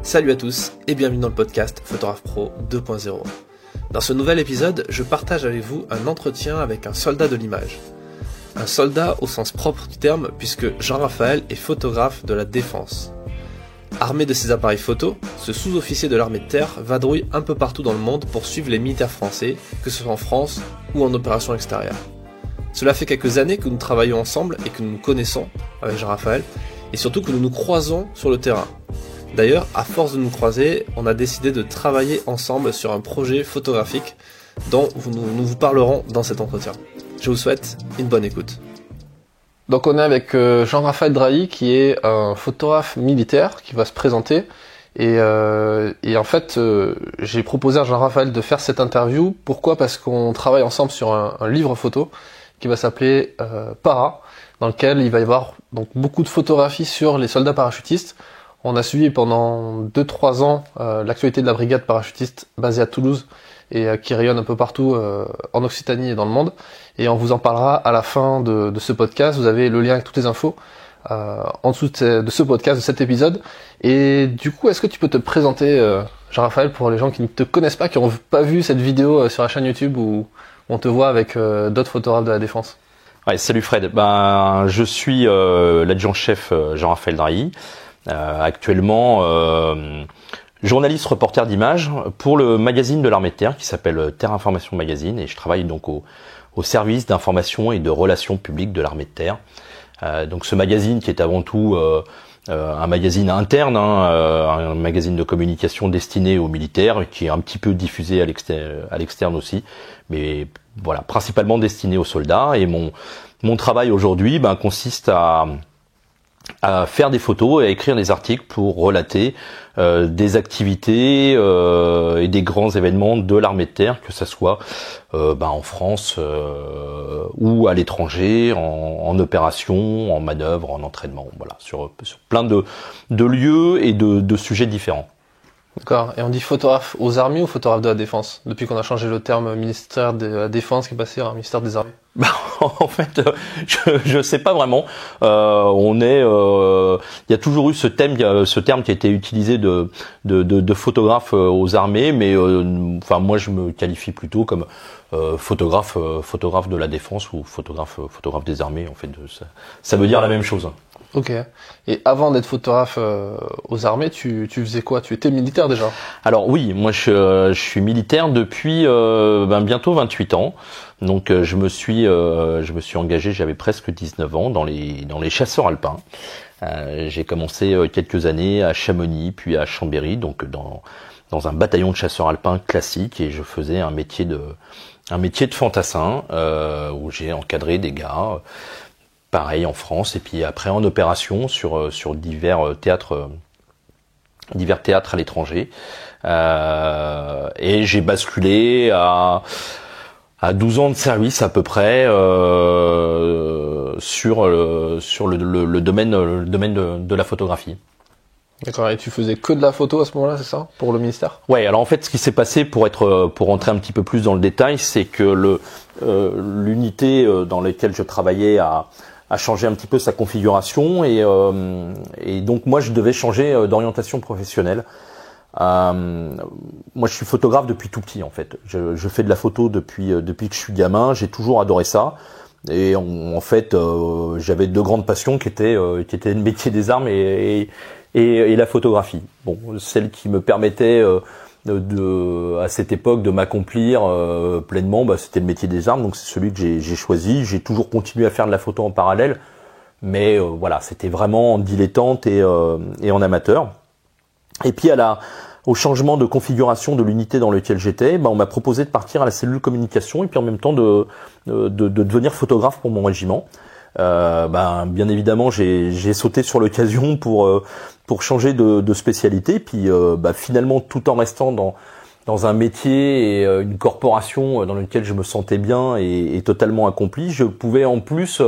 Salut à tous et bienvenue dans le podcast Photographe Pro 2.0. Dans ce nouvel épisode, je partage avec vous un entretien avec un soldat de l'image. Un soldat au sens propre du terme puisque Jean-Raphaël est photographe de la défense. Armé de ses appareils photo, ce sous-officier de l'armée de terre vadrouille un peu partout dans le monde pour suivre les militaires français, que ce soit en France ou en opération extérieure. Cela fait quelques années que nous travaillons ensemble et que nous nous connaissons avec Jean-Raphaël et surtout que nous nous croisons sur le terrain. D'ailleurs, à force de nous croiser, on a décidé de travailler ensemble sur un projet photographique dont nous vous parlerons dans cet entretien. Je vous souhaite une bonne écoute. Donc on est avec Jean-Raphaël Drahi qui est un photographe militaire qui va se présenter et en fait j'ai proposé à Jean-Raphaël de faire cette interview. Pourquoi ? Parce qu'on travaille ensemble sur un livre photo qui va s'appeler Para, dans lequel il va y avoir donc beaucoup de photographies sur les soldats parachutistes. On a suivi pendant 2-3 ans l'actualité de la brigade parachutiste basée à Toulouse et qui rayonne un peu partout en Occitanie et dans le monde. Et on vous en parlera à la fin de ce podcast. Vous avez le lien avec toutes les infos en dessous de ce podcast, de cet épisode. Et du coup, est-ce que tu peux te présenter, Jean-Raphaël, pour les gens qui ne te connaissent pas, qui n'ont pas vu cette vidéo sur la chaîne YouTube où on te voit avec d'autres photographes de la défense? Ouais, salut Fred. Je suis l'adjudant-chef Jean-Raphaël Drahi. Actuellement journaliste reporter d'images pour le magazine de l'armée de terre qui s'appelle Terre Information Magazine, et je travaille donc au service d'information et de relations publiques de l'armée de terre. Donc ce magazine qui est avant tout un magazine interne, un magazine de communication destiné aux militaires, qui est un petit peu diffusé à l'externe aussi, mais voilà, principalement destiné aux soldats. Et mon travail aujourd'hui consiste à faire des photos et à écrire des articles pour relater des activités et des grands événements de l'armée de terre, que ça soit en France ou à l'étranger, en opération, en manœuvre, en entraînement, voilà, sur plein de lieux et de sujets différents. D'accord. Et on dit photographe aux armées ou photographe de la défense, depuis qu'on a changé le terme ministère de la défense qui est passé à ministère des armées? En fait, je sais pas vraiment. Il y a toujours eu ce terme qui a été utilisé de photographe aux armées, mais moi je me qualifie plutôt comme photographe de la défense ou photographe des armées. En fait, ça veut dire la même chose. Ok. Et avant d'être photographe aux armées, tu faisais quoi? Tu étais militaire déjà? Alors oui, moi je suis militaire depuis bientôt 28 ans. Donc je me suis engagé, j'avais presque 19 ans dans les chasseurs alpins. J'ai commencé quelques années à Chamonix, puis à Chambéry, donc dans un bataillon de chasseurs alpins classique, et je faisais un métier de fantassin où j'ai encadré des gars. Pareil en France, et puis après en opération sur divers théâtres à l'étranger, et j'ai basculé à 12 ans de service à peu près sur le domaine de la photographie. D'accord. Et tu faisais que de la photo à ce moment-là, c'est ça, pour le ministère? Ouais. Alors en fait, ce qui s'est passé, pour rentrer un petit peu plus dans le détail, c'est que l'unité dans laquelle je travaillais a changé un petit peu sa configuration, et donc moi je devais changer d'orientation professionnelle. Moi je suis photographe depuis tout petit en fait. Je fais de la photo depuis que je suis gamin. J'ai toujours adoré ça. Et en fait j'avais deux grandes passions qui étaient le métier des armes et la photographie. Bon, celle qui me permettait à cette époque de m'accomplir pleinement, c'était le métier des armes, donc c'est celui que j'ai choisi. J'ai toujours continué à faire de la photo en parallèle, mais voilà, c'était vraiment en dilettante et en amateur. Et puis au changement de configuration de l'unité dans laquelle j'étais, on m'a proposé de partir à la cellule communication et puis en même temps de devenir photographe pour mon régiment. Bien évidemment, j'ai sauté sur l'occasion pour changer de spécialité, puis finalement, tout en restant dans un métier et une corporation dans lequel je me sentais bien et totalement accompli, je pouvais en plus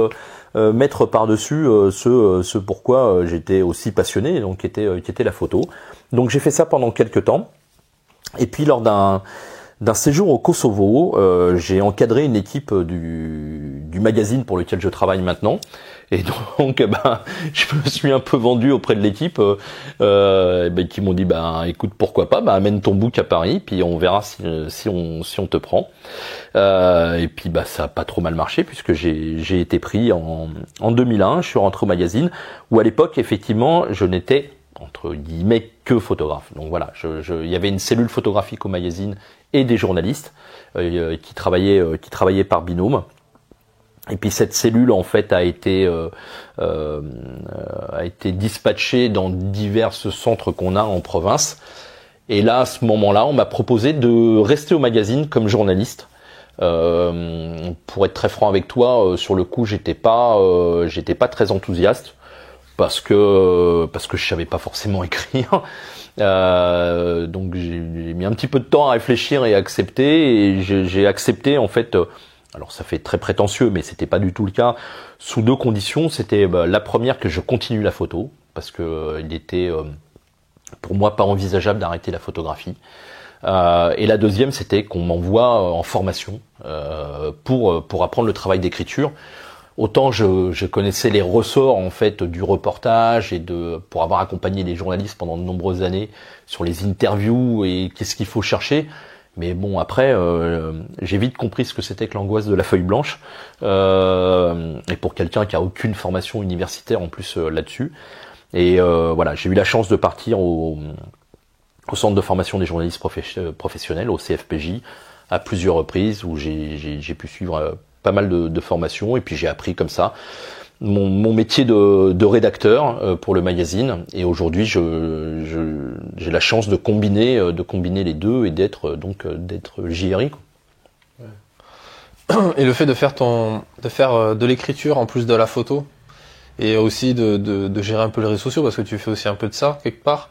mettre par-dessus ce pourquoi j'étais aussi passionné, donc qui était la photo. Donc j'ai fait ça pendant quelques temps, et puis lors d'un d'un séjour au Kosovo. J'ai encadré une équipe du magazine pour lequel je travaille maintenant. Et donc, je me suis un peu vendu auprès de l'équipe, qui m'ont dit, écoute, pourquoi pas, amène ton book à Paris, puis on verra si on te prend. Et puis, ça a pas trop mal marché puisque j'ai été pris en 2001. Je suis rentré au magazine où à l'époque, effectivement, je n'étais entre guillemets que photographe. Donc voilà, il y avait une cellule photographique au magazine et des journalistes qui travaillaient par binôme. Et puis cette cellule en fait a été dispatchée dans divers centres qu'on a en province. Et là, à ce moment-là, on m'a proposé de rester au magazine comme journaliste. Pour être très franc avec toi, sur le coup, j'étais pas très enthousiaste parce que je savais pas forcément écrire. Donc j'ai mis un petit peu de temps à réfléchir et à accepter. Et j'ai accepté en fait. Alors ça fait très prétentieux, mais c'était pas du tout le cas. Sous deux conditions, c'était la première que je continue la photo parce que il était pour moi pas envisageable d'arrêter la photographie. Et la deuxième, c'était qu'on m'envoie en formation pour apprendre le travail d'écriture. Autant je connaissais les ressorts en fait du reportage et pour avoir accompagné les journalistes pendant de nombreuses années sur les interviews et qu'est-ce qu'il faut chercher. Mais bon, après, j'ai vite compris ce que c'était que l'angoisse de la feuille blanche. Et pour quelqu'un qui a aucune formation universitaire en plus là-dessus. Et voilà, j'ai eu la chance de partir au centre de formation des journalistes professionnels, au CFPJ, à plusieurs reprises, où j'ai pu suivre pas mal de formations. Et puis j'ai appris comme ça mon métier de rédacteur pour le magazine. Et aujourd'hui, j'ai la chance de combiner les deux et d'être JRI, quoi. Et le fait de faire de l'écriture en plus de la photo et aussi de gérer un peu les réseaux sociaux, parce que tu fais aussi un peu de ça quelque part.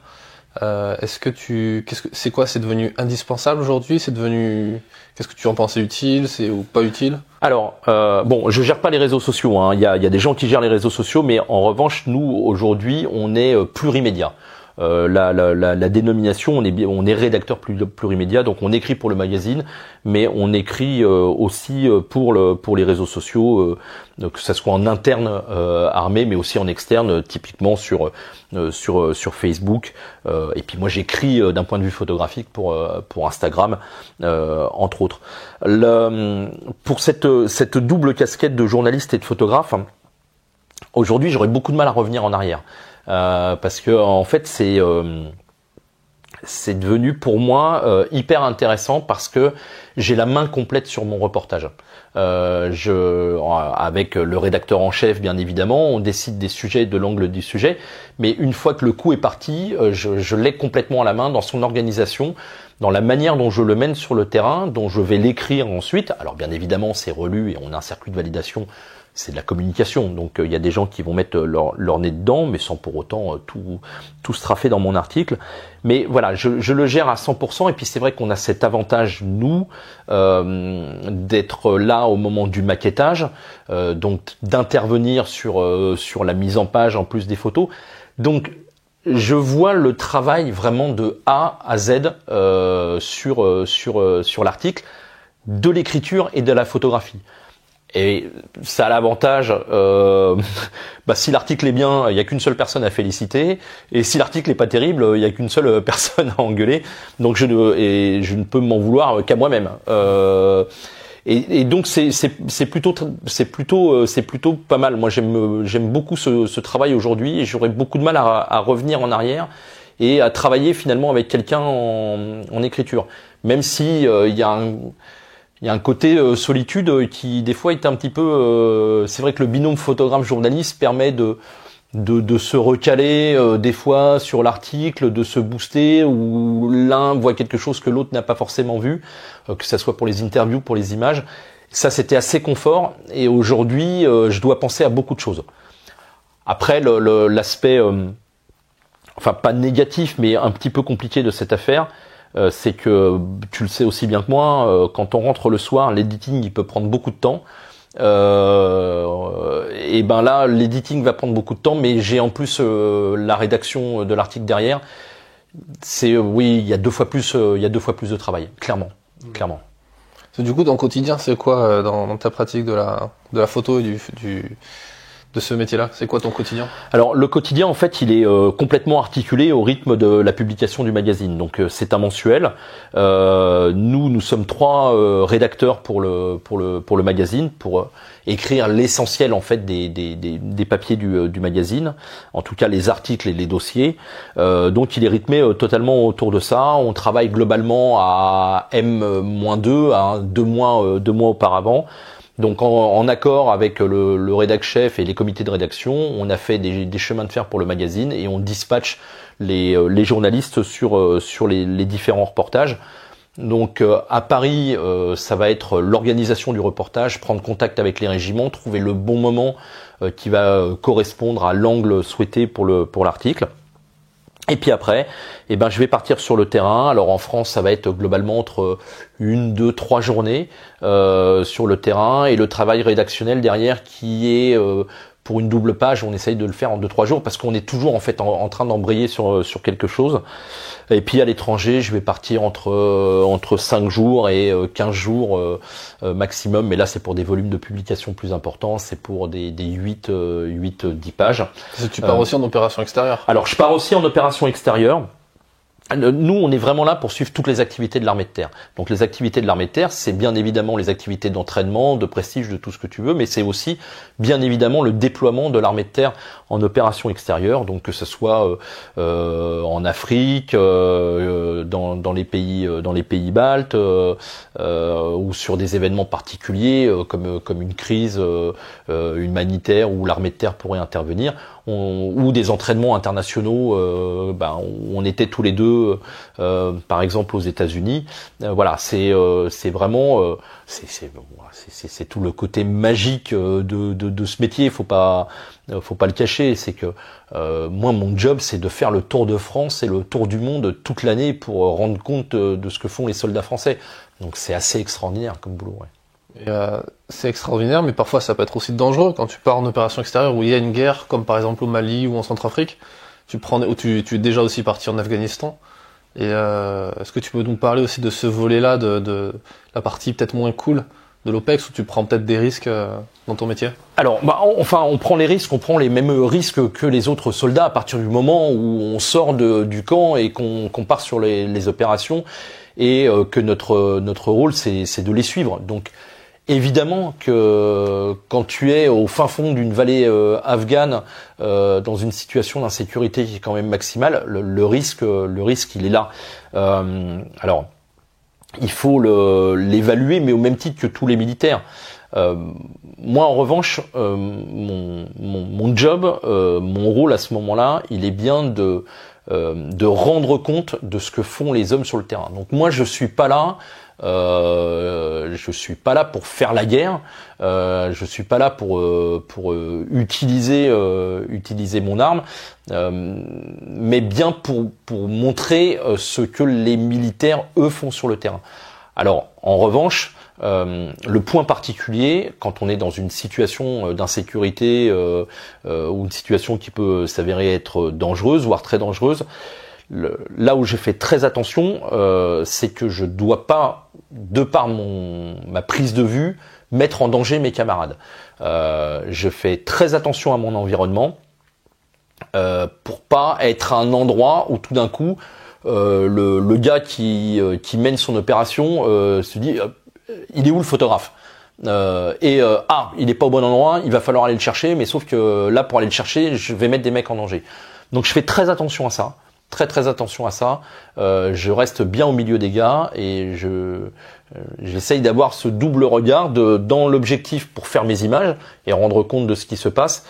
C'est devenu indispensable aujourd'hui? Qu'est-ce que tu en pensais utile, ou pas utile? Alors, je gère pas les réseaux sociaux, hein. Il y a des gens qui gèrent les réseaux sociaux, mais en revanche, nous, aujourd'hui, on est plurimédia. La dénomination, on est rédacteur plurimédia, donc on écrit pour le magazine, mais on écrit aussi pour les réseaux sociaux, que ça soit en interne armé, mais aussi en externe, typiquement sur Facebook. Et puis moi j'écris d'un point de vue photographique pour Instagram, entre autres. Pour cette double casquette de journaliste et de photographe, aujourd'hui j'aurais beaucoup de mal à revenir en arrière. Parce que en fait c'est devenu pour moi hyper intéressant parce que j'ai la main complète sur mon reportage. Avec le rédacteur en chef, bien évidemment, on décide des sujets, de l'angle du sujet, mais une fois que le coup est parti, je l'ai complètement à la main dans son organisation, dans la manière dont je le mène sur le terrain, dont je vais l'écrire ensuite. Alors bien évidemment, c'est relu et on a un circuit de validation. C'est de la communication, donc il y a des gens qui vont mettre leur nez dedans, mais sans pour autant tout straffer dans mon article. Mais voilà, je le gère à 100%, et puis c'est vrai qu'on a cet avantage, nous, d'être là au moment du maquettage, donc d'intervenir sur la mise en page en plus des photos. Donc je vois le travail vraiment de A à Z sur l'article, de l'écriture et de la photographie. Et ça a l'avantage, si l'article est bien, il y a qu'une seule personne à féliciter, et si l'article est pas terrible, il y a qu'une seule personne à engueuler. Donc je ne peux m'en vouloir qu'à moi-même. Et donc c'est plutôt pas mal. Moi j'aime beaucoup ce travail aujourd'hui, et j'aurais beaucoup de mal à revenir en arrière et à travailler finalement avec quelqu'un en écriture, même si il y a un côté solitude qui des fois est un petit peu. C'est vrai que le binôme photographe-journaliste permet de se recaler des fois sur l'article, de se booster, où l'un voit quelque chose que l'autre n'a pas forcément vu, que ça soit pour les interviews, pour les images. Ça, c'était assez confort. Et aujourd'hui, je dois penser à beaucoup de choses. Après, l'aspect, pas négatif, mais un petit peu compliqué de cette affaire, c'est que, tu le sais aussi bien que moi, quand on rentre le soir, l'editing il peut prendre beaucoup de temps. Et là, l'editing va prendre beaucoup de temps, mais j'ai en plus la rédaction de l'article derrière. Il y a deux fois plus de travail, clairement. clairement. Du coup, dans le quotidien, c'est quoi dans ta pratique de la photo et de ce métier-là? C'est quoi ton quotidien? Alors le quotidien, en fait, il est complètement articulé au rythme de la publication du magazine. Donc c'est un mensuel. Nous sommes 3 rédacteurs pour le magazine, pour écrire l'essentiel en fait des papiers du magazine, en tout cas les articles et les dossiers. Donc il est rythmé totalement autour de ça. On travaille globalement à M-2, à 2 mois auparavant. Donc en accord avec le rédac chef et les comités de rédaction, on a fait des chemins de fer pour le magazine et on dispatche les journalistes sur les différents reportages. Donc à Paris, ça va être l'organisation du reportage, prendre contact avec les régiments, trouver le bon moment qui va correspondre à l'angle souhaité pour l'article. Et puis après, je vais partir sur le terrain. Alors en France, ça va être globalement entre 1, 2, 3 journées sur le terrain, et le travail rédactionnel derrière qui est pour une double page, on essaye de le faire en 2-3 jours parce qu'on est toujours en fait en train d'embrayer sur quelque chose. Et puis à l'étranger, je vais partir entre 5 jours et 15 jours maximum, mais là c'est pour des volumes de publication plus importants, c'est pour des 8-10 pages. Tu pars aussi en opération extérieure? Alors je pars aussi en opération extérieure. Nous, on est vraiment là pour suivre toutes les activités de l'armée de terre. Donc les activités de l'armée de terre, c'est bien évidemment les activités d'entraînement, de prestige, de tout ce que tu veux, mais c'est aussi bien évidemment le déploiement de l'armée de terre en opération extérieure, donc que ce soit en Afrique, dans les pays baltes, ou sur des événements particuliers comme une crise humanitaire où l'armée de terre pourrait intervenir. Ou des entraînements internationaux, on était tous les deux, par exemple aux États-Unis. Voilà, c'est vraiment, c'est tout le côté magique de ce métier. Faut pas le cacher. C'est que moi, mon job, c'est de faire le tour de France et le tour du monde toute l'année pour rendre compte de ce que font les soldats français. Donc c'est assez extraordinaire comme boulot. Ouais. Et c'est extraordinaire, mais parfois ça peut être aussi dangereux quand tu pars en opération extérieure où il y a une guerre, comme par exemple au Mali ou en Centrafrique. Tu es déjà aussi parti en Afghanistan. Et est-ce que tu peux nous parler aussi de ce volet-là, de la partie peut-être moins cool de l'OPEX, où tu prends peut-être des risques dans ton métier? Alors, on prend les risques, on prend les mêmes risques que les autres soldats à partir du moment où on sort du camp et qu'on part sur les opérations, et que notre rôle c'est de les suivre. Donc évidemment que quand tu es au fin fond d'une vallée afghane, dans une situation d'insécurité qui est quand même maximale, le risque il est là. Alors il faut l'évaluer, mais au même titre que tous les militaires. Moi en revanche, mon job, mon rôle à ce moment-là, il est bien de rendre compte de ce que font les hommes sur le terrain. Donc moi je suis pas là pour faire la guerre, je suis pas là pour utiliser mon arme, mais bien pour montrer ce que les militaires eux font sur le terrain. Alors en revanche, le point particulier, quand on est dans une situation d'insécurité ou une situation qui peut s'avérer être dangereuse, voire très dangereuse, là où j'ai fait très attention, c'est que je dois pas, de par ma prise de vue, mettre en danger mes camarades. Je fais très attention à mon environnement pour pas être à un endroit où tout d'un coup le gars qui mène son opération se dit il est où le photographe, il est pas au bon endroit, il va falloir aller le chercher, mais sauf que là pour aller le chercher je vais mettre des mecs en danger. Donc je fais très attention à ça. Très attention à ça. Je reste bien au milieu des gars et j'essaye d'avoir ce double regard dans l'objectif pour faire mes images et rendre compte de ce qui se passe,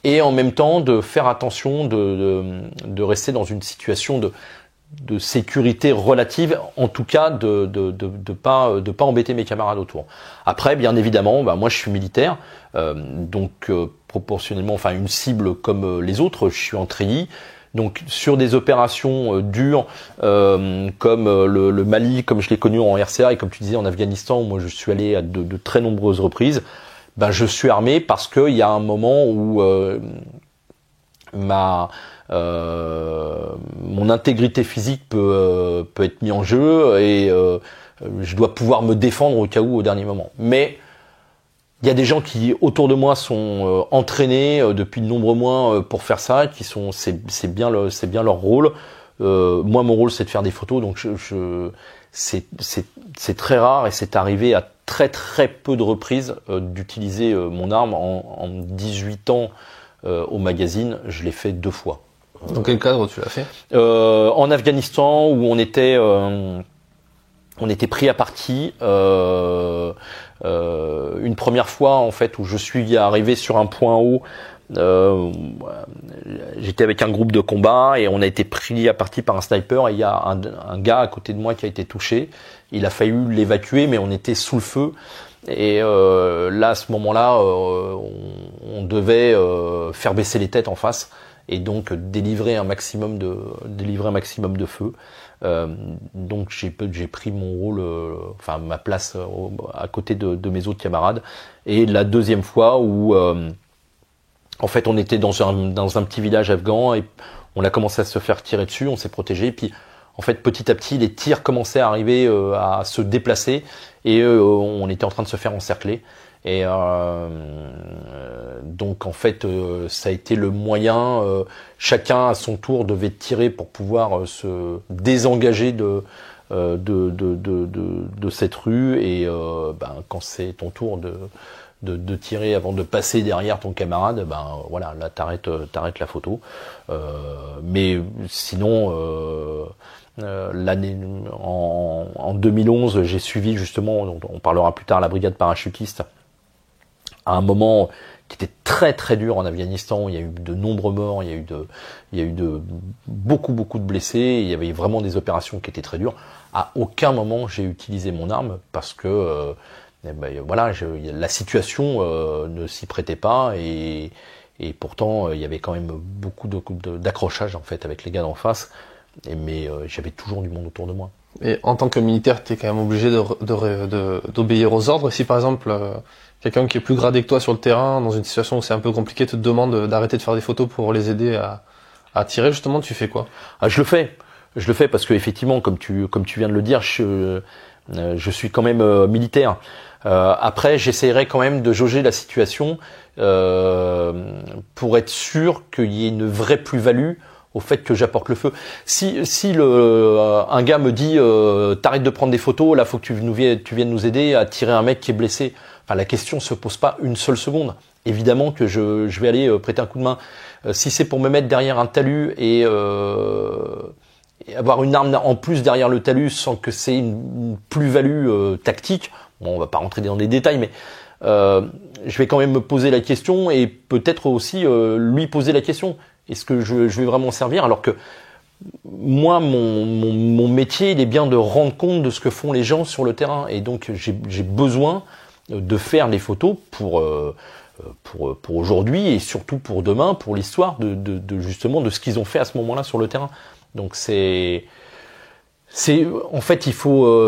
et en même temps de faire attention de rester dans une situation de sécurité relative, en tout cas de pas embêter mes camarades autour. Après, bien évidemment, moi je suis militaire, donc proportionnellement, enfin une cible comme les autres, je suis en treillis. Donc sur des opérations dures comme le Mali, comme je l'ai connu en RCA, et comme tu disais en Afghanistan, où moi je suis allé à de très nombreuses reprises, je suis armé parce qu'il y a un moment où mon intégrité physique peut être mise en jeu, et je dois pouvoir me défendre au cas où au dernier moment. Mais il y a des gens qui autour de moi sont entraînés depuis de nombreux mois pour faire ça, c'est bien leur rôle. Moi, mon rôle, c'est de faire des photos, donc c'est très rare et c'est arrivé à très très peu de reprises d'utiliser mon arme. En 18 ans au magazine, je l'ai fait 2 fois. Dans quel cadre tu l'as fait? En Afghanistan, où on était pris à partie. Une première fois, en fait, où je suis arrivé sur un point haut. J'étais avec un groupe de combat et on a été pris à partie par un sniper et il y a un gars à côté de moi qui a été touché. Il a fallu l'évacuer, mais on était sous le feu. Et là, à ce moment-là, on devait faire baisser les têtes en face et donc délivrer un maximum de feu. Donc j'ai pris mon rôle, ma place à côté de mes autres camarades. Et la deuxième fois où en fait on était dans un petit village afghan et on a commencé à se faire tirer dessus, on s'est protégé. Et puis en fait petit à petit les tirs commençaient à arriver, à se déplacer et on était en train de se faire encercler. Et donc en fait ça a été le moyen, chacun à son tour devait tirer pour pouvoir se désengager de cette rue et quand c'est ton tour de tirer avant de passer derrière ton camarade, voilà, là t'arrêtes la photo. Mais sinon l'année en 2011 j'ai suivi justement, on parlera plus tard, la brigade parachutiste à un moment qui était très très dur en Afghanistan. Il y a eu de nombreux morts, il y a eu beaucoup de blessés, il y avait vraiment des opérations qui étaient très dures. À aucun moment j'ai utilisé mon arme parce que voilà, la situation ne s'y prêtait pas et pourtant il y avait quand même beaucoup d'accrochage en fait avec les gars d'en face. Mais j'avais toujours du monde autour de moi. Et en tant que militaire, tu es quand même obligé d'obéir aux ordres. Si par exemple quelqu'un qui est plus gradé que toi sur le terrain, dans une situation où c'est un peu compliqué, te demande d'arrêter de faire des photos pour les aider à tirer, justement, tu fais quoi? Je le fais parce que effectivement, comme tu viens de le dire, je suis quand même militaire. Après, j'essaierai quand même de jauger la situation pour être sûr qu'il y ait une vraie plus-value au fait que j'apporte le feu. Si un gars me dit t'arrêtes de prendre des photos, là faut que tu viennes nous aider à tirer un mec qui est blessé. Enfin, la question se pose pas une seule seconde. Évidemment que je vais aller prêter un coup de main. Si c'est pour me mettre derrière un talus et avoir une arme en plus derrière le talus sans que c'est une plus-value tactique, bon, on va pas rentrer dans des détails, mais je vais quand même me poser la question et peut-être aussi lui poser la question. Est-ce que je vais vraiment servir? Alors que moi, mon métier, il est bien de rendre compte de ce que font les gens sur le terrain. Et donc, j'ai besoin de faire les photos pour aujourd'hui et surtout pour demain, pour l'histoire justement de ce qu'ils ont fait à ce moment-là sur le terrain. Donc en fait,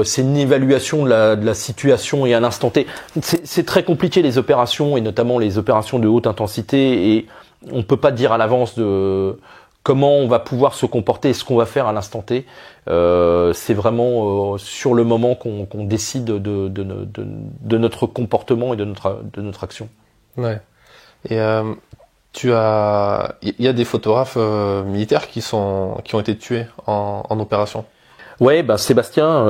c'est une évaluation de la situation et à l'instant T. C'est très compliqué les opérations et notamment les opérations de haute intensité et on peut pas dire à l'avance de comment on va pouvoir se comporter et ce qu'on va faire à l'instant T. C'est vraiment sur le moment qu'on décide de notre comportement et de notre action. Ouais. Et il y a des photographes militaires qui ont été tués en opération. Ouais, Sébastien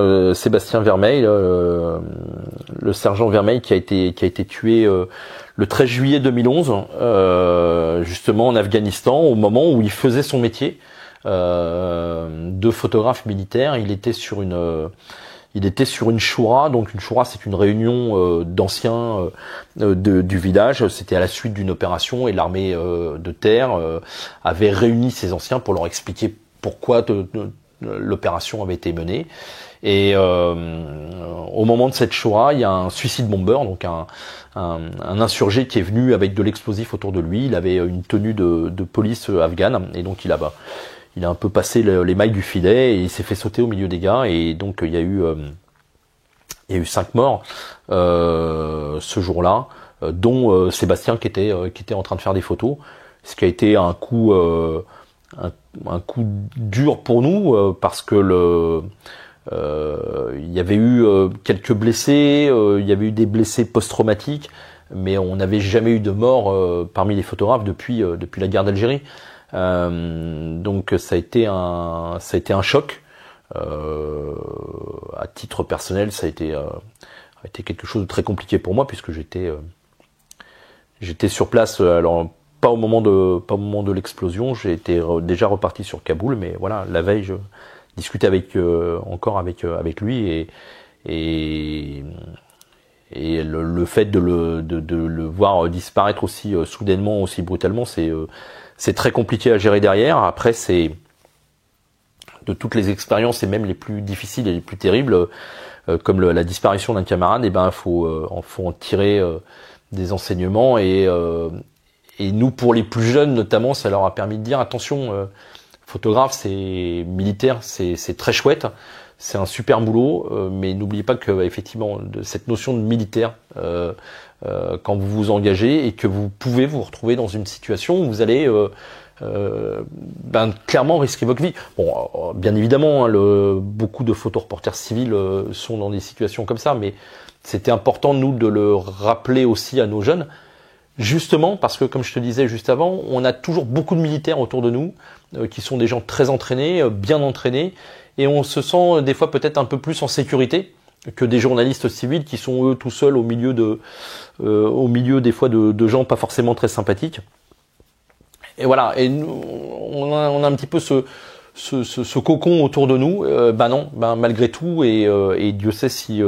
Vermeil, le sergent Vermeil qui a été tué le 13 juillet 2011, justement en Afghanistan, au moment où il faisait son métier de photographe militaire. Il était sur une choura. Donc une choura, c'est une réunion d'anciens du village. C'était à la suite d'une opération et l'armée de terre avait réuni ces anciens pour leur expliquer pourquoi l'opération avait été menée. Et au moment de cette choura, il y a un suicide bomber, donc un insurgé qui est venu avec de l'explosif autour de lui. Il avait une tenue de police afghane et donc il a un peu passé les mailles du filet et il s'est fait sauter au milieu des gars. Et donc il y a eu 5 morts ce jour-là, dont Sébastien qui était en train de faire des photos, ce qui a été un coup dur pour nous parce que Il y avait eu quelques blessés, il y avait eu des blessés post-traumatiques, mais on n'avait jamais eu de mort parmi les photographes depuis la guerre d'Algérie. Donc ça a été un choc. À titre personnel, ça a été quelque chose de très compliqué pour moi puisque j'étais sur place. Alors pas au moment de l'explosion, j'ai été déjà reparti sur Kaboul, mais voilà, la veille je discutais encore avec lui et le fait de le voir disparaître aussi soudainement, aussi brutalement, c'est très compliqué à gérer derrière. Après, c'est de toutes les expériences et même les plus difficiles et les plus terribles, comme la disparition d'un camarade, faut en tirer des enseignements et nous, pour les plus jeunes notamment, ça leur a permis de dire attention, photographe, c'est militaire, c'est très chouette, c'est un super boulot, mais n'oubliez pas que effectivement cette notion de militaire, quand vous vous engagez et que vous pouvez vous retrouver dans une situation où vous allez clairement risquer votre vie. Bon, bien évidemment, beaucoup de photoreporters civils sont dans des situations comme ça, mais c'était important nous de le rappeler aussi à nos jeunes, justement parce que, comme je te disais juste avant, on a toujours beaucoup de militaires autour de nous qui sont des gens très entraînés, bien entraînés, et on se sent des fois peut-être un peu plus en sécurité que des journalistes civils qui sont eux tout seuls au milieu des fois de gens pas forcément très sympathiques. Et voilà, et nous, on a un petit peu ce cocon autour de nous. Malgré tout, et Dieu sait si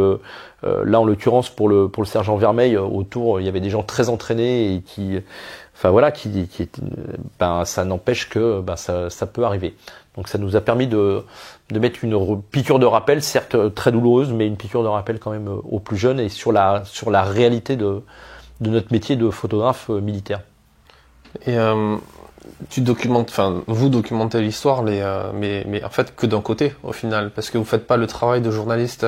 là en l'occurrence pour le sergent Vermeil, autour il y avait des gens très entraînés et qui ça n'empêche que ça peut arriver. Donc ça nous a permis de mettre une piqûre de rappel, certes très douloureuse, mais une piqûre de rappel quand même aux plus jeunes et sur la réalité de notre métier de photographe militaire. Et vous documentez l'histoire, mais en fait que d'un côté au final, parce que vous faites pas le travail de journaliste,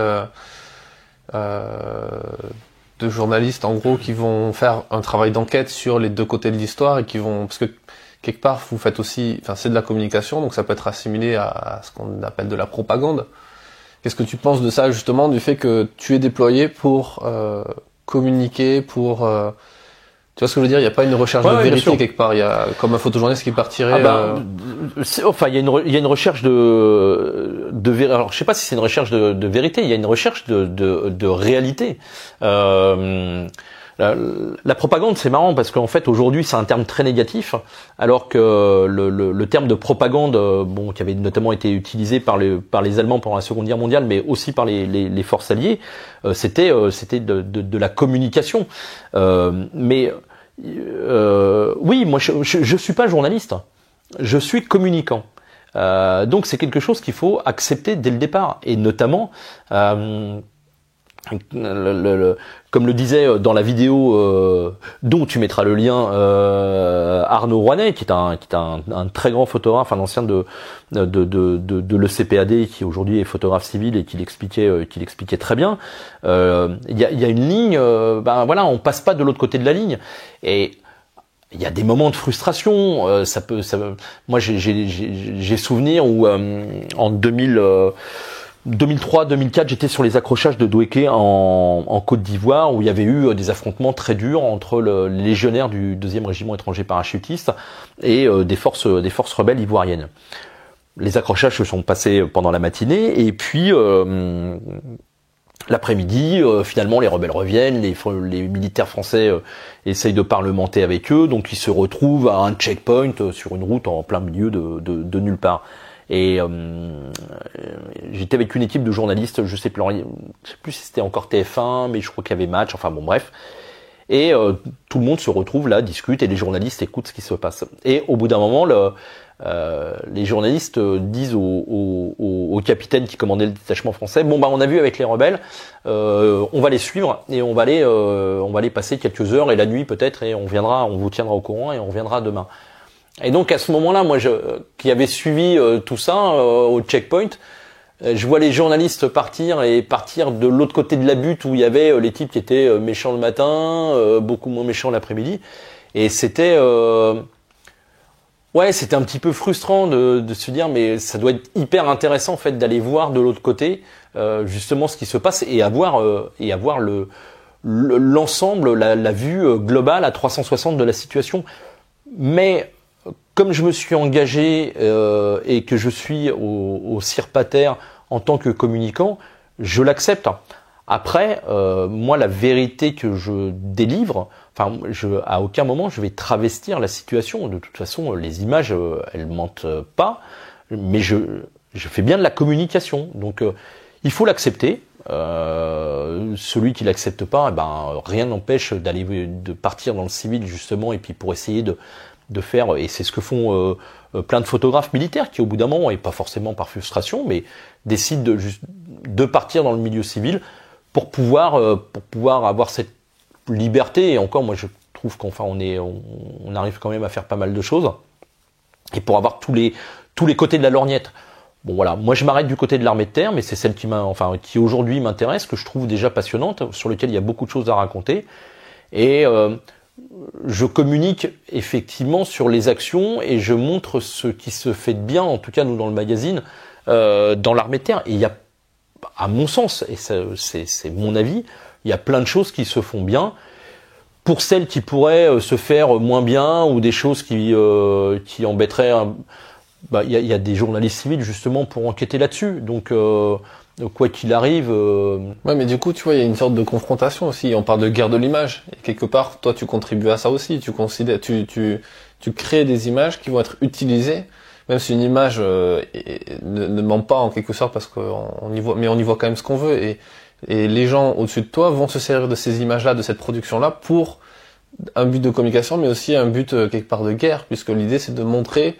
en gros qui vont faire un travail d'enquête sur les deux côtés de l'histoire et parce que quelque part vous faites aussi, c'est de la communication, donc ça peut être assimilé à ce qu'on appelle de la propagande. Qu'est-ce que tu penses de ça justement, du fait que tu es déployé pour communiquer, pour tu vois ce que je veux dire? Il n'y a pas une recherche de vérité quelque part. Il y a comme un photojournaliste qui partirait. Il y a une recherche de vérité. Alors, je sais pas si c'est une recherche de vérité. Il y a une recherche de réalité. La propagande, c'est marrant parce qu'en fait aujourd'hui c'est un terme très négatif, alors que le terme de propagande, qui avait notamment été utilisé par les Allemands pendant la Seconde Guerre mondiale, mais aussi par les forces alliées, c'était de la communication. Oui, moi je suis pas journaliste, je suis communicant. Donc c'est quelque chose qu'il faut accepter dès le départ, et notamment comme le disait dans la vidéo dont tu mettras le lien, Arnaud Rouanet, qui est un très grand photographe, un ancien de l'ECPAD, qui aujourd'hui est photographe civil et qui l'expliquait très bien. Il y a une ligne, on passe pas de l'autre côté de la ligne, et il y a des moments de frustration. Moi j'ai souvenir où en 2003-2004, j'étais sur les accrochages de Douéké en Côte d'Ivoire, où il y avait eu des affrontements très durs entre les légionnaires du 2e régiment étranger parachutiste et des forces rebelles ivoiriennes. Les accrochages se sont passés pendant la matinée, et puis l'après-midi, finalement, les rebelles reviennent, les militaires français essayent de parlementer avec eux, donc ils se retrouvent à un checkpoint sur une route en plein milieu de nulle part. Et j'étais avec une équipe de journalistes, je sais plus si c'était encore TF1, mais je crois qu'il y avait match, enfin bon bref. Et tout le monde se retrouve là, discute, et les journalistes écoutent ce qui se passe. Et au bout d'un moment, les journalistes disent au capitaine qui commandait le détachement français: on a vu avec les rebelles, on va les suivre et on va aller passer quelques heures et la nuit peut-être, et on vous tiendra au courant et on reviendra demain. Et donc à ce moment-là, moi qui avais suivi tout ça au checkpoint, je vois les journalistes partir de l'autre côté de la butte, où il y avait les types qui étaient méchants le matin, beaucoup moins méchants l'après-midi, et c'était Ouais, c'était un petit peu frustrant de se dire, mais ça doit être hyper intéressant en fait d'aller voir de l'autre côté justement ce qui se passe et avoir l'ensemble, la vue globale à 360 de la situation. Mais comme je me suis engagé et que je suis au CIRPATER en tant que communicant, je l'accepte. Après, moi, la vérité que je délivre, à aucun moment je vais travestir la situation. De toute façon, les images, elles mentent pas, mais je fais bien de la communication. Donc, il faut l'accepter. Celui qui l'accepte pas, rien n'empêche de partir dans le civil justement, et puis pour essayer de faire, et c'est ce que font plein de photographes militaires qui au bout d'un moment, et pas forcément par frustration, mais décident de partir dans le milieu civil pour pouvoir avoir cette liberté. Et encore, moi je trouve on arrive quand même à faire pas mal de choses, et pour avoir tous les côtés de la lorgnette. Bon voilà, moi je m'arrête du côté de l'armée de terre, mais c'est celle qui aujourd'hui m'intéresse, que je trouve déjà passionnante, sur lequel il y a beaucoup de choses à raconter. Et je communique effectivement sur les actions et je montre ce qui se fait de bien, en tout cas nous dans le magazine, dans l'armée de terre. Et il y a, à mon sens, et c'est mon avis, il y a plein de choses qui se font bien. Pour celles qui pourraient se faire moins bien, ou des choses qui embêteraient, il y a des journalistes civils justement pour enquêter là-dessus. Donc quoi qu'il arrive. Ouais, mais du coup, tu vois, il y a une sorte de confrontation aussi. On parle de guerre de l'image. Et quelque part, toi, tu contribues à ça aussi. Tu crées des images qui vont être utilisées, même si une image ne ment pas en quelque sorte, parce qu'on y voit, mais on y voit quand même ce qu'on veut. Et les gens au-dessus de toi vont se servir de ces images-là, de cette production-là, pour un but de communication, mais aussi un but quelque part de guerre, puisque l'idée c'est de montrer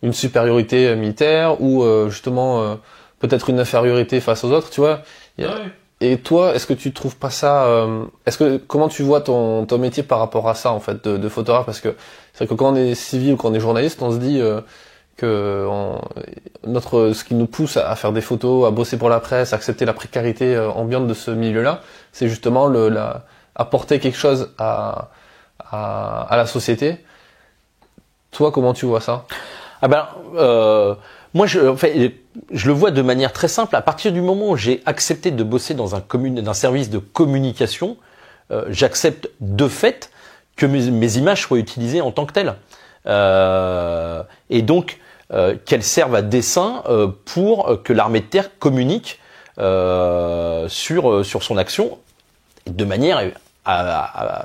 une supériorité militaire ou justement peut-être une infériorité face aux autres, tu vois. Ouais. Et toi, est-ce que tu trouves pas ça comment tu vois ton métier par rapport à ça en fait de photographe? Parce que c'est vrai que quand on est civil ou quand on est journaliste, on se dit ce qui nous pousse à faire des photos, à bosser pour la presse, à accepter la précarité ambiante de ce milieu-là, c'est justement apporter quelque chose à la société. Toi, comment tu vois ça? Moi, je le vois de manière très simple. À partir du moment où j'ai accepté de bosser dans un service de communication, j'accepte de fait que mes images soient utilisées en tant que telles. Et donc, qu'elles servent à dessein pour que l'armée de terre communique sur son action de manière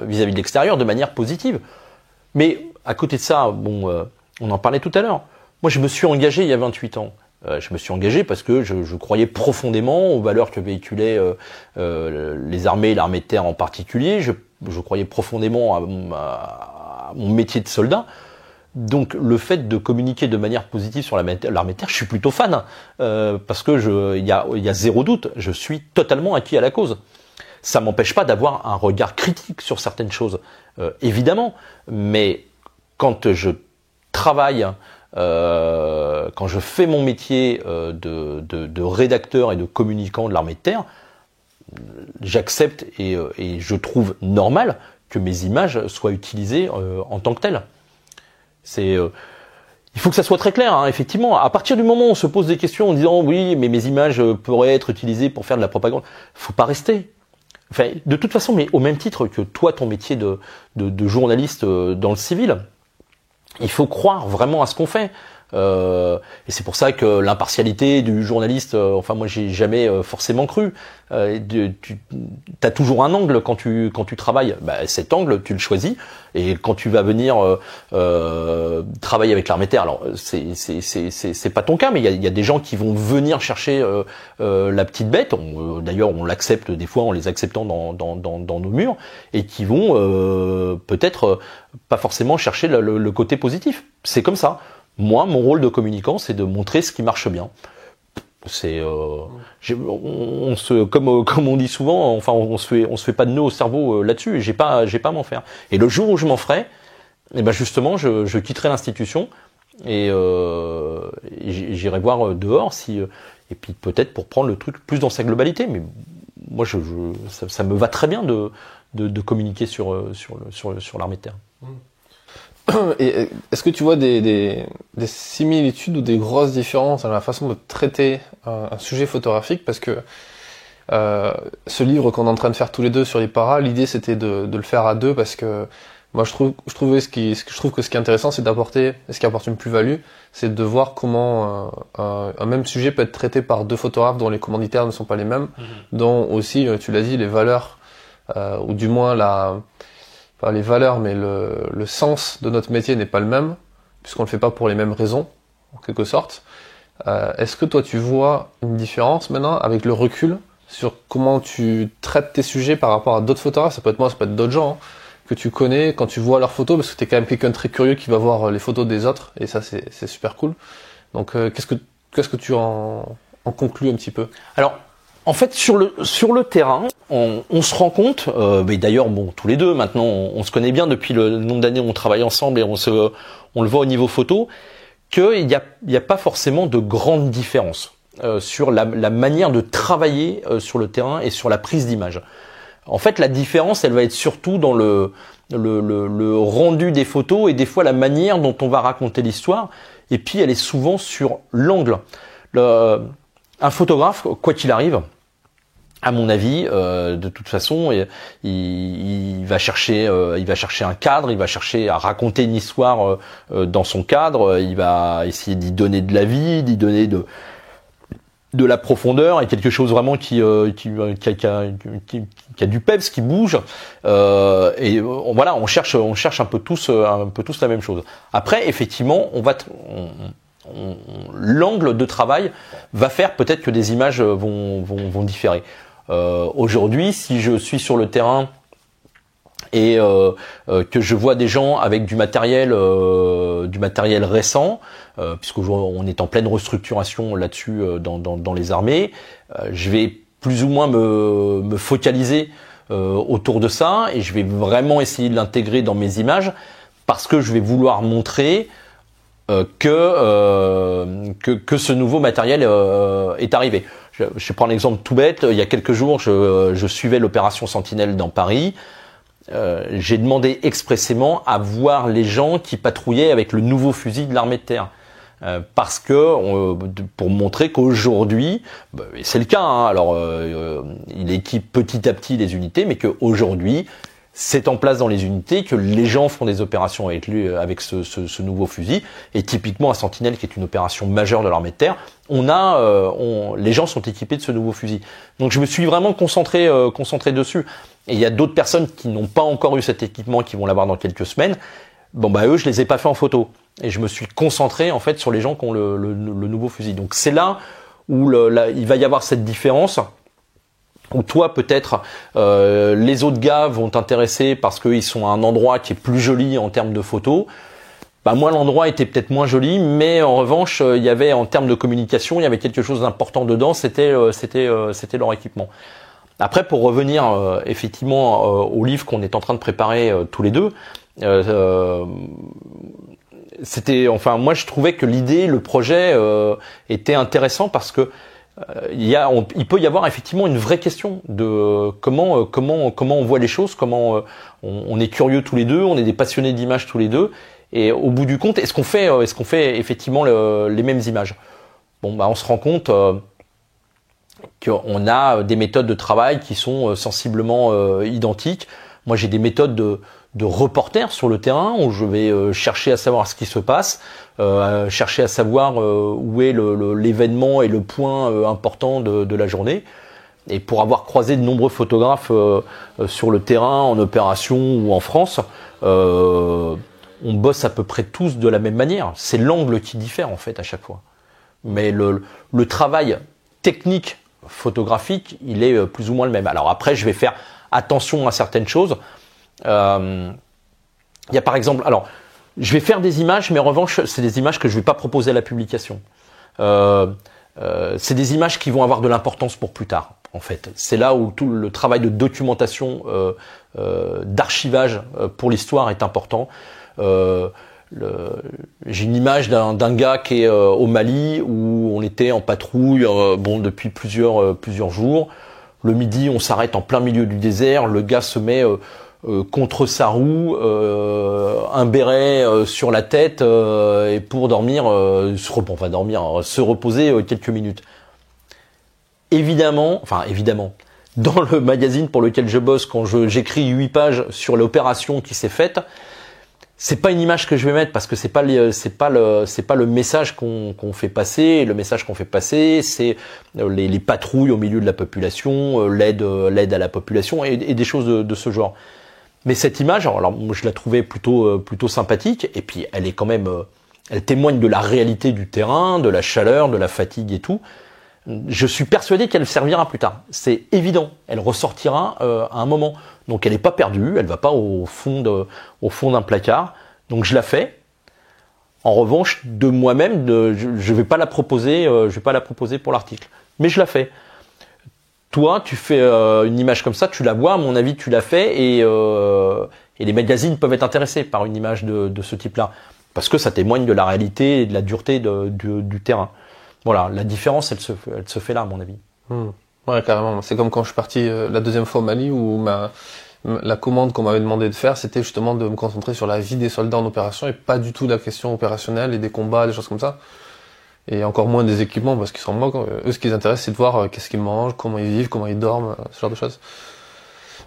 vis-à-vis de l'extérieur, de manière positive. Mais à côté de ça, on en parlait tout à l'heure. Moi, je me suis engagé il y a 28 ans. Je me suis engagé parce que je croyais profondément aux valeurs que véhiculaient les armées et l'armée de terre en particulier. Je croyais profondément à mon métier de soldat. Donc, le fait de communiquer de manière positive sur l'armée de terre, je suis plutôt fan. Parce que il y a zéro doute, je suis totalement acquis à la cause. Ça m'empêche pas d'avoir un regard critique sur certaines choses, évidemment. Mais quand je travaille, quand je fais mon métier de rédacteur et de communicant de l'armée de terre, j'accepte et je trouve normal que mes images soient utilisées en tant que telles. Il faut que ça soit très clair, hein, effectivement. À partir du moment où on se pose des questions en disant oui, mais mes images pourraient être utilisées pour faire de la propagande, faut pas rester. Enfin, de toute façon, mais au même titre que toi, ton métier de journaliste dans le civil, il faut croire vraiment à ce qu'on fait. Et c'est pour ça que l'impartialité du journaliste, moi j'ai jamais forcément cru. T'as toujours un angle quand tu travailles. Cet angle tu le choisis. Et quand tu vas venir travailler avec l'armée de terre, alors c'est pas ton cas, mais il y a des gens qui vont venir chercher la petite bête. D'ailleurs on l'accepte des fois en les acceptant dans nos murs, et qui vont peut-être pas forcément chercher le côté positif. C'est comme ça. Moi, mon rôle de communicant, c'est de montrer ce qui marche bien. Comme on dit souvent, on se fait pas de nœud au cerveau là-dessus. Et j'ai pas à m'en faire. Et le jour où je m'en ferai, justement, je quitterai l'institution et j'irai voir dehors et puis peut-être pour prendre le truc plus dans sa globalité. Mais moi, ça me va très bien de communiquer sur l'armée de terre. Et est-ce que tu vois des similitudes ou des grosses différences dans la façon de traiter un sujet photographique? Parce que ce livre qu'on est en train de faire tous les deux sur les paras, l'idée c'était de le faire à deux, parce que moi je trouve que ce qui est intéressant, c'est d'apporter, ce qui apporte une plus-value, c'est de voir comment un même sujet peut être traité par deux photographes dont les commanditaires ne sont pas les mêmes, dont aussi, tu l'as dit, les valeurs, ou du moins pas les valeurs, mais le sens de notre métier n'est pas le même, puisqu'on le fait pas pour les mêmes raisons, en quelque sorte. Est-ce que toi tu vois une différence maintenant, avec le recul, sur comment tu traites tes sujets par rapport à d'autres photographes? Ça peut être moi, ça peut être d'autres gens, hein, que tu connais quand tu vois leurs photos, parce que t'es quand même quelqu'un de très curieux qui va voir les photos des autres, et ça c'est super cool. Donc qu'est-ce que tu en conclus un petit peu? Alors, en fait, sur le terrain, on se rend compte, mais d'ailleurs, bon, tous les deux, maintenant, on se connaît bien depuis le nombre d'années où on travaille ensemble et on le voit au niveau photo, qu'il y a pas forcément de grandes différences sur la manière de travailler sur le terrain et sur la prise d'image. En fait, la différence, elle va être surtout dans le rendu des photos et des fois la manière dont on va raconter l'histoire. Et puis, elle est souvent sur l'angle. Un photographe, quoi qu'il arrive, à mon avis, de toute façon, il va chercher un cadre, il va chercher à raconter une histoire dans son cadre, il va essayer d'y donner de la vie, d'y donner de la profondeur et quelque chose vraiment qui a du peps, qui bouge. Et voilà, on cherche un peu tous la même chose. Après, effectivement, l'angle de travail va faire peut-être que des images vont différer. Aujourd'hui, si je suis sur le terrain et que je vois des gens avec du matériel récent, puisqu'aujourd'hui on est en pleine restructuration là-dessus dans les armées, je vais plus ou moins me focaliser autour de ça et je vais vraiment essayer de l'intégrer dans mes images parce que je vais vouloir montrer que ce nouveau matériel est arrivé. Je prends un exemple tout bête. Il y a quelques jours, je suivais l'opération Sentinelle dans Paris. J'ai demandé expressément à voir les gens qui patrouillaient avec le nouveau fusil de l'armée de terre. Parce que pour montrer qu'aujourd'hui, c'est le cas, hein, alors il équipe petit à petit les unités, mais qu'aujourd'hui, c'est en place dans les unités, que les gens font des opérations avec ce nouveau fusil. Et typiquement à Sentinelle, qui est une opération majeure de l'armée de terre, les gens sont équipés de ce nouveau fusil. Donc je me suis vraiment concentré dessus. Et il y a d'autres personnes qui n'ont pas encore eu cet équipement, qui vont l'avoir dans quelques semaines. Eux, je les ai pas fait en photo. Et je me suis concentré en fait sur les gens qui ont le nouveau fusil. Donc c'est là où il va y avoir cette différence. Où toi peut-être les autres gars vont t'intéresser parce qu'ils sont à un endroit qui est plus joli en termes de photos. Moi l'endroit était peut-être moins joli, mais en revanche il y avait en termes de communication, il y avait quelque chose d'important dedans, c'était leur équipement. Après pour revenir effectivement au livre qu'on est en train de préparer tous les deux, moi je trouvais que l'idée, le projet était intéressant parce que il peut y avoir effectivement une vraie question de comment on voit les choses, comment on est curieux tous les deux, on est des passionnés d'images tous les deux, et au bout du compte, est-ce qu'on fait effectivement les mêmes images? On se rend compte qu'on a des méthodes de travail qui sont sensiblement identiques. Moi, j'ai des méthodes de reporter sur le terrain où je vais chercher à savoir ce qui se passe, chercher à savoir où est l'événement et le point important de la journée. Et pour avoir croisé de nombreux photographes sur le terrain, en opération ou en France, on bosse à peu près tous de la même manière. C'est l'angle qui diffère en fait à chaque fois. Mais le travail technique photographique, il est plus ou moins le même. Alors après, je vais faire attention à certaines choses. Il y a par exemple, alors je vais faire des images, mais en revanche, c'est des images que je vais pas proposer à la publication. C'est des images qui vont avoir de l'importance pour plus tard. En fait, c'est là où tout le travail de documentation, d'archivage pour l'histoire est important. J'ai une image d'un gars qui est au Mali où on était en patrouille depuis plusieurs jours. Le midi, on s'arrête en plein milieu du désert. Le gars se met contre sa roue, un béret sur la tête et pour dormir, se reposer quelques minutes. Évidemment, dans le magazine pour lequel je bosse, quand j'écris 8 pages sur l'opération qui s'est faite, c'est pas une image que je vais mettre parce que c'est pas le message qu'on fait passer. Le message qu'on fait passer, c'est les patrouilles au milieu de la population, l'aide à la population et des choses de ce genre. Mais cette image, alors moi, je la trouvais plutôt sympathique et puis elle est quand même, elle témoigne de la réalité du terrain, de la chaleur, de la fatigue et tout. Je suis persuadé qu'elle servira plus tard. C'est évident. Elle ressortira à un moment. Donc elle n'est pas perdue. Elle va pas au fond d'un placard. Donc je la fais. En revanche, de moi-même, je vais pas la proposer. Je vais pas la proposer pour l'article. Mais je la fais. Toi, tu fais une image comme ça, tu la vois. À mon avis, tu l'as fait et les magazines peuvent être intéressés par une image de ce type-là parce que ça témoigne de la réalité et de la dureté du terrain. Voilà, la différence, elle se fait là, à mon avis. Ouais, carrément. C'est comme quand je suis parti la deuxième fois au Mali, où la commande qu'on m'avait demandé de faire, c'était justement de me concentrer sur la vie des soldats en opération et pas du tout la question opérationnelle et des combats, des choses comme ça. Et encore moins des équipements, parce qu'ils s'en moquent. Eux, ce qui les intéresse, c'est de voir qu'est-ce qu'ils mangent, comment ils vivent, comment ils dorment, ce genre de choses.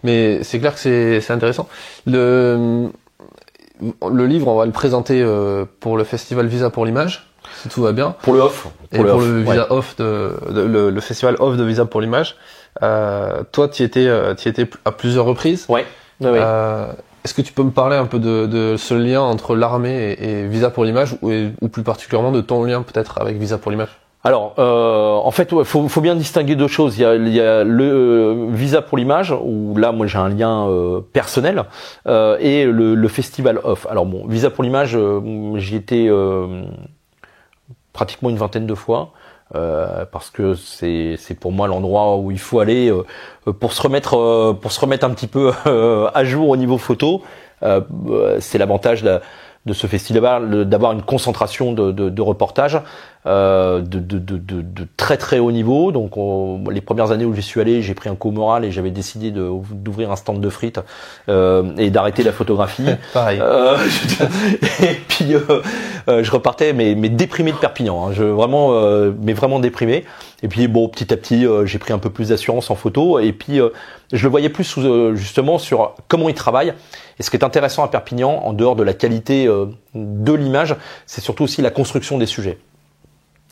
Mais c'est clair que c'est intéressant. Le livre, on va le présenter pour le festival Visa pour l'image. Si tout va bien. Pour le off. Pour le Visa off le festival off de Visa pour l'image. Toi, tu y étais à plusieurs reprises. Ouais. Est-ce que tu peux me parler un peu de ce lien entre l'armée et Visa pour l'image ou plus particulièrement de ton lien peut-être avec Visa pour l'image? Alors, en fait, faut bien distinguer deux choses. Il y a le Visa pour l'image où là, moi, j'ai un lien personnel et le festival off. Alors bon, Visa pour l'image, j'y étais pratiquement une vingtaine de fois parce que c'est pour moi l'endroit où il faut aller pour se remettre un petit peu à jour au niveau photo. C'est l'avantage de ce festival d'avoir une concentration de reportages de très très haut niveau. Donc les premières années où j'y suis allé, j'ai pris un coup moral et j'avais décidé d'ouvrir un stand de frites et d'arrêter la photographie. Pareil. Et puis je repartais mais déprimé de Perpignan, hein. Vraiment déprimé. Et puis bon, petit à petit, j'ai pris un peu plus d'assurance en photo et puis je le voyais plus justement sur comment il travaille. Et ce qui est intéressant à Perpignan, en dehors de la qualité de l'image, c'est surtout aussi la construction des sujets.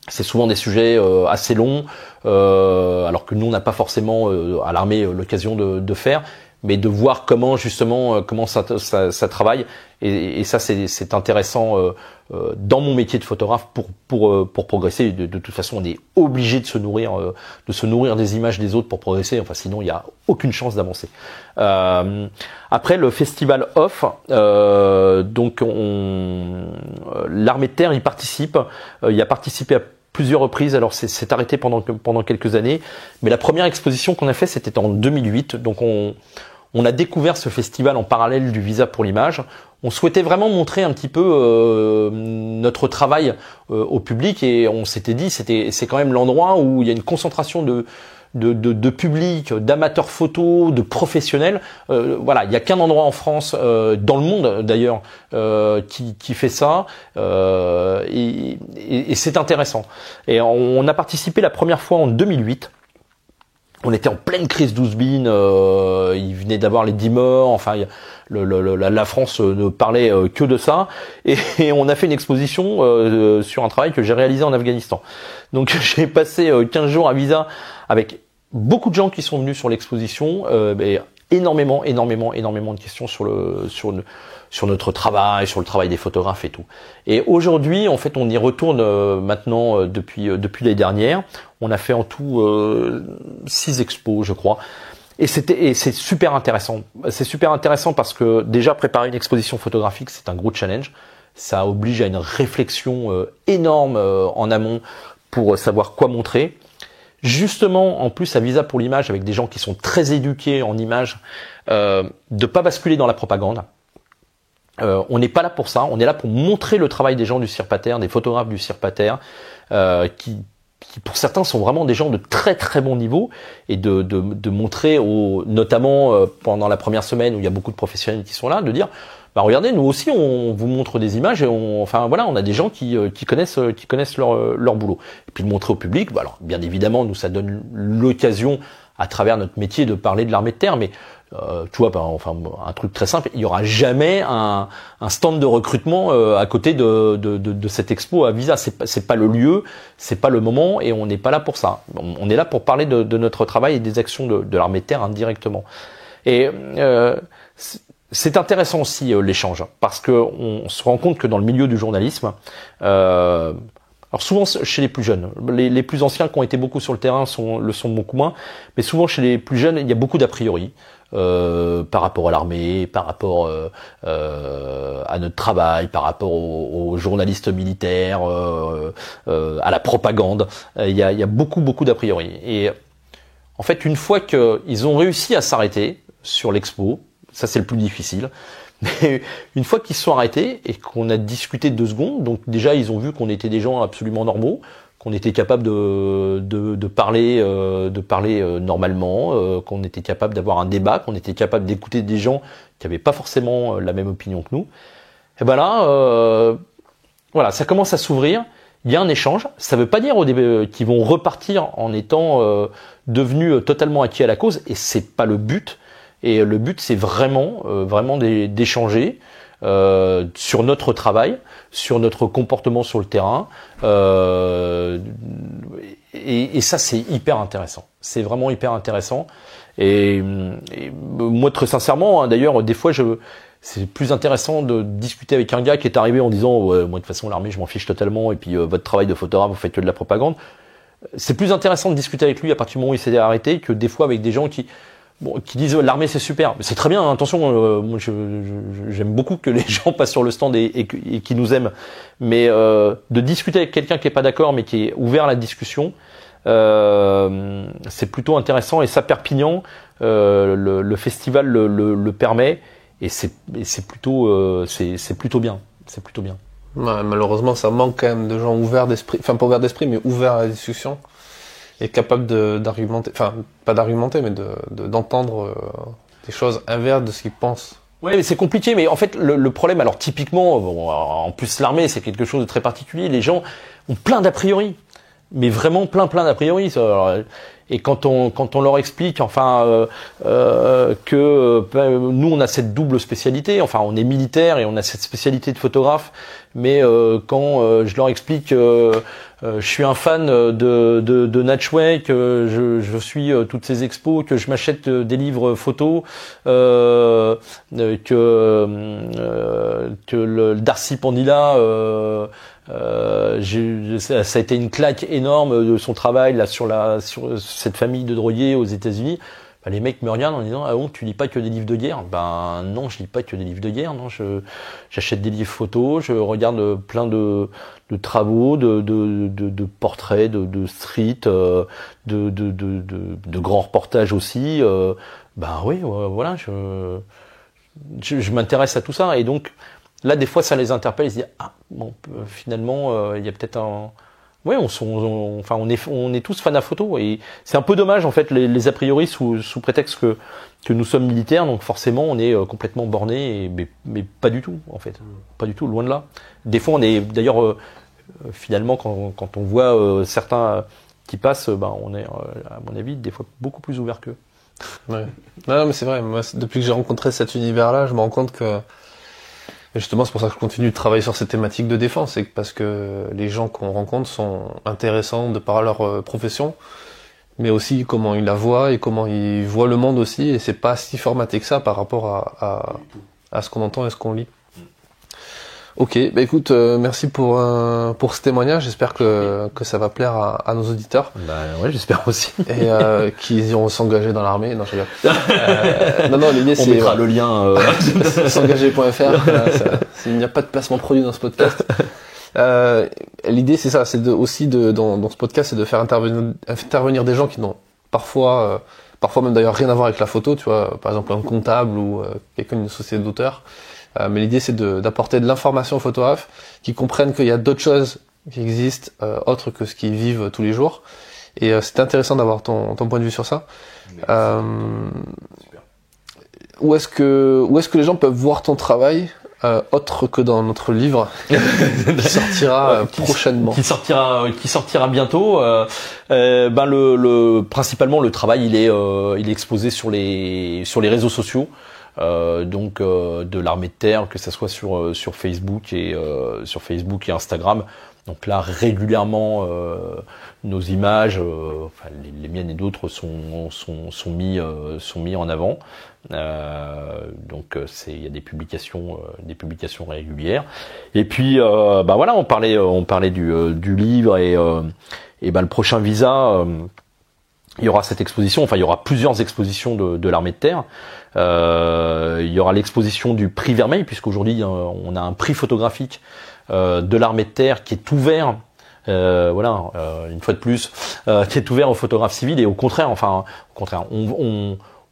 C'est souvent des sujets assez longs, alors que nous on n'a pas forcément à l'armée l'occasion de faire, mais de voir comment justement comment ça travaille. Et ça c'est intéressant dans mon métier de photographe pour progresser. De toute façon, on est obligé de se nourrir des images des autres pour progresser. Enfin, sinon il n'y a aucune chance d'avancer. Après le festival off, donc l'armée de terre y participe. Il a participé à plusieurs reprises. Alors c'est arrêté pendant quelques années, mais la première exposition qu'on a fait, c'était en 2008. Donc on a découvert ce festival en parallèle du Visa pour l'image. On souhaitait vraiment montrer un petit peu notre travail au public et on s'était dit c'est quand même l'endroit où il y a une concentration de public, d'amateurs photos, de professionnels. Voilà, il y a qu'un endroit en France, dans le monde d'ailleurs, qui fait ça, et c'est intéressant. Et on a participé la première fois en 2008. On était en pleine crise d'Ouzbine, il venait d'avoir les 10 morts, enfin la France ne parlait que de ça, et on a fait une exposition sur un travail que j'ai réalisé en Afghanistan. Donc j'ai passé 15 jours à Visa avec beaucoup de gens qui sont venus sur l'exposition, et énormément de questions sur notre travail, sur le travail des photographes et tout. Et aujourd'hui, en fait, on y retourne maintenant depuis l'année dernière. On a fait en tout 6 expos, je crois. Et c'est super intéressant. C'est super intéressant parce que déjà préparer une exposition photographique, c'est un gros challenge. Ça oblige à une réflexion énorme en amont pour savoir quoi montrer. Justement, en plus, à Visa pour l'image, avec des gens qui sont très éduqués en images, de pas basculer dans la propagande. On n'est pas là pour ça. On est là pour montrer le travail des gens du CIRPATER, des photographes du CIRPATER, qui qui pour certains sont vraiment des gens de très très bon niveau, et de montrer notamment pendant la première semaine où il y a beaucoup de professionnels qui sont là, de dire bah regardez, nous aussi on vous montre des images et on a des gens qui connaissent leur boulot. Et puis de montrer au public, bah alors bien évidemment nous ça donne l'occasion à travers notre métier de parler de l'armée de terre, mais tu vois, un truc très simple, il y aura jamais un stand de recrutement à côté de cette expo à Visa. C'est pas le lieu, c'est pas le moment, et on n'est pas là pour ça. On est là pour parler de notre travail et des actions de l'armée de terre indirectement. Et c'est intéressant aussi l'échange, parce que on se rend compte que dans le milieu du journalisme, alors souvent chez les plus jeunes, les plus anciens qui ont été beaucoup sur le terrain le sont beaucoup moins, mais souvent chez les plus jeunes, il y a beaucoup d'a priori par rapport à l'armée, par rapport à notre travail, par rapport aux journalistes militaires, à la propagande. Il y a beaucoup d'a priori. Et en fait, une fois qu'ils ont réussi à s'arrêter sur l'expo, ça c'est le plus difficile. Mais une fois qu'ils se sont arrêtés et qu'on a discuté 2 secondes, donc déjà ils ont vu qu'on était des gens absolument normaux, qu'on était capable de parler normalement, qu'on était capable d'avoir un débat, qu'on était capable d'écouter des gens qui n'avaient pas forcément la même opinion que nous. Et ben là, voilà, ça commence à s'ouvrir. Il y a un échange. Ça ne veut pas dire au début qu'ils vont repartir en étant devenus totalement acquis à la cause, et c'est pas le but. Et le but, c'est vraiment d'échanger sur notre travail, sur notre comportement sur le terrain. Et ça, c'est hyper intéressant. C'est vraiment hyper intéressant. Et moi, très sincèrement, hein, d'ailleurs, des fois, c'est plus intéressant de discuter avec un gars qui est arrivé en disant ouais, moi, de toute façon, l'armée, je m'en fiche totalement. Et puis, votre travail de photographe, vous faites que de la propagande. C'est plus intéressant de discuter avec lui à partir du moment où il s'est arrêté que des fois avec des gens qui disent l'armée c'est super, mais c'est très bien, hein, attention, moi j'aime beaucoup que les gens passent sur le stand et qui nous aiment, mais de discuter avec quelqu'un qui est pas d'accord mais qui est ouvert à la discussion, c'est plutôt intéressant, et ça Perpignan, le festival le permet, et c'est plutôt bien, c'est plutôt bien. Ouais, malheureusement ça manque quand même de gens ouverts d'esprit, enfin pas ouverts d'esprit mais ouverts à la discussion. Et capable d'argumenter, enfin pas d'argumenter, mais d'entendre des choses inverses de ce qu'ils pensent. Oui, mais c'est compliqué. Mais en fait, le problème, alors typiquement, en plus l'armée, c'est quelque chose de très particulier. Les gens ont plein d'a priori, mais vraiment plein d'a priori. Et quand on leur explique, enfin, que nous on a cette double spécialité, enfin on est militaire et on a cette spécialité de photographe, mais quand je leur explique je suis un fan de Natchway, que je suis toutes ces expos, que je m'achète des livres photos, que le Darcy Pandila, ça a été une claque énorme de son travail là sur cette famille de drogués aux États-Unis. Ben, les mecs me regardent en disant ah bon, tu lis pas que des livres de guerre? Ben non, je lis pas que des livres de guerre, non, j'achète des livres photos, je regarde plein de travaux, de portraits, de street, de grands reportages aussi. Ben oui, voilà, je m'intéresse à tout ça, et donc là des fois ça les interpelle, ils se disent ah bon, finalement il y a peut-être un ouais, on est tous fans à photo, et c'est un peu dommage en fait les a priori sous prétexte que nous sommes militaires, donc forcément on est complètement borné, mais pas du tout en fait, pas du tout, loin de là. Des fois on est d'ailleurs finalement quand on voit certains qui passent, ben on est à mon avis des fois beaucoup plus ouverts qu'eux. Ouais. Non mais c'est vrai. Moi depuis que j'ai rencontré cet univers-là, je me rends compte que et justement, c'est pour ça que je continue de travailler sur ces thématiques de défense, c'est parce que les gens qu'on rencontre sont intéressants de par leur profession, mais aussi comment ils la voient et comment ils voient le monde aussi, et c'est pas si formaté que ça par rapport à ce qu'on entend et ce qu'on lit. Ok, bah écoute, merci pour ce témoignage. J'espère que ça va plaire à nos auditeurs. Bah ouais, j'espère aussi. Et qu'ils iront s'engager dans l'armée. Non, je rigole. Non, l'idée c'est... On mettra le lien... s'engager.fr. Il n'y a pas de placement produit dans ce podcast. L'idée c'est ça, c'est aussi dans ce podcast, c'est de faire intervenir des gens qui n'ont parfois même d'ailleurs rien à voir avec la photo, tu vois, par exemple un comptable ou quelqu'un d'une société d'auteurs. Mais l'idée c'est d'apporter de l'information aux photographes qui comprennent qu'il y a d'autres choses qui existent autres que ce qu'ils vivent tous les jours. Et c'est intéressant d'avoir ton point de vue sur ça. Où est-ce que les gens peuvent voir ton travail autre que dans notre livre qui sortira prochainement, qui sortira bientôt. Principalement le travail il est exposé sur les réseaux sociaux. De l'armée de terre, que ça soit sur Facebook et Instagram. Donc là régulièrement nos images, les miennes et d'autres sont mis en avant. Il y a des publications régulières. Et puis on parlait du livre et le prochain visa. Il y aura cette exposition, il y aura plusieurs expositions de l'armée de terre. Il y aura l'exposition du prix Vermeil, puisqu'aujourd'hui on a un prix photographique de l'armée de terre qui est ouvert, une fois de plus, qui est ouvert aux photographes civils. Et au contraire,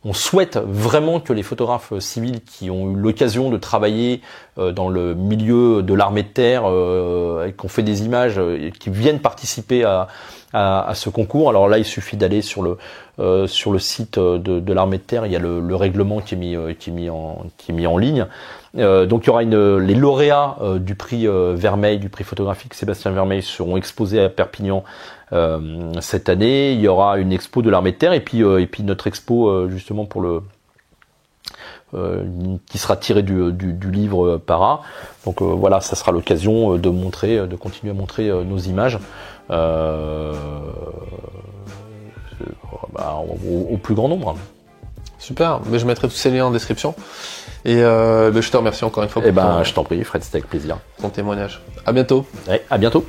on souhaite vraiment que les photographes civils qui ont eu l'occasion de travailler dans le milieu de l'armée de terre, et qui ont fait des images, qui viennent participer à ce concours. Alors là, il suffit d'aller sur le site de l'armée de terre. Il y a le règlement qui est mis en ligne. Donc il y aura les lauréats du prix Vermeil, du prix photographique Sébastien Vermeil seront exposés à Perpignan cette année. Il y aura une expo de l'armée de terre et puis notre expo justement pour qui sera tiré du livre Para. Donc ça sera l'occasion de continuer à montrer nos images au plus grand nombre. Super, mais je mettrai tous ces liens en description. Et je te remercie encore une fois pour je t'en prie, Fred, c'était avec plaisir. Ton témoignage. À bientôt. Ouais, à bientôt.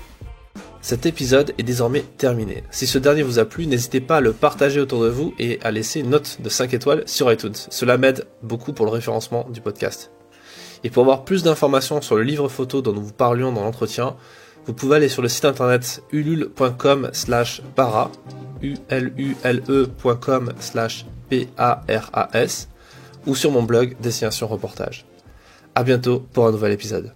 Cet épisode est désormais terminé. Si ce dernier vous a plu, n'hésitez pas à le partager autour de vous et à laisser une note de 5 étoiles sur iTunes. Cela m'aide beaucoup pour le référencement du podcast. Et pour avoir plus d'informations sur le livre photo dont nous vous parlions dans l'entretien, vous pouvez aller sur le site internet ulule.com/para, ulule.com/paras, ou sur mon blog Destination Reportage. À bientôt pour un nouvel épisode.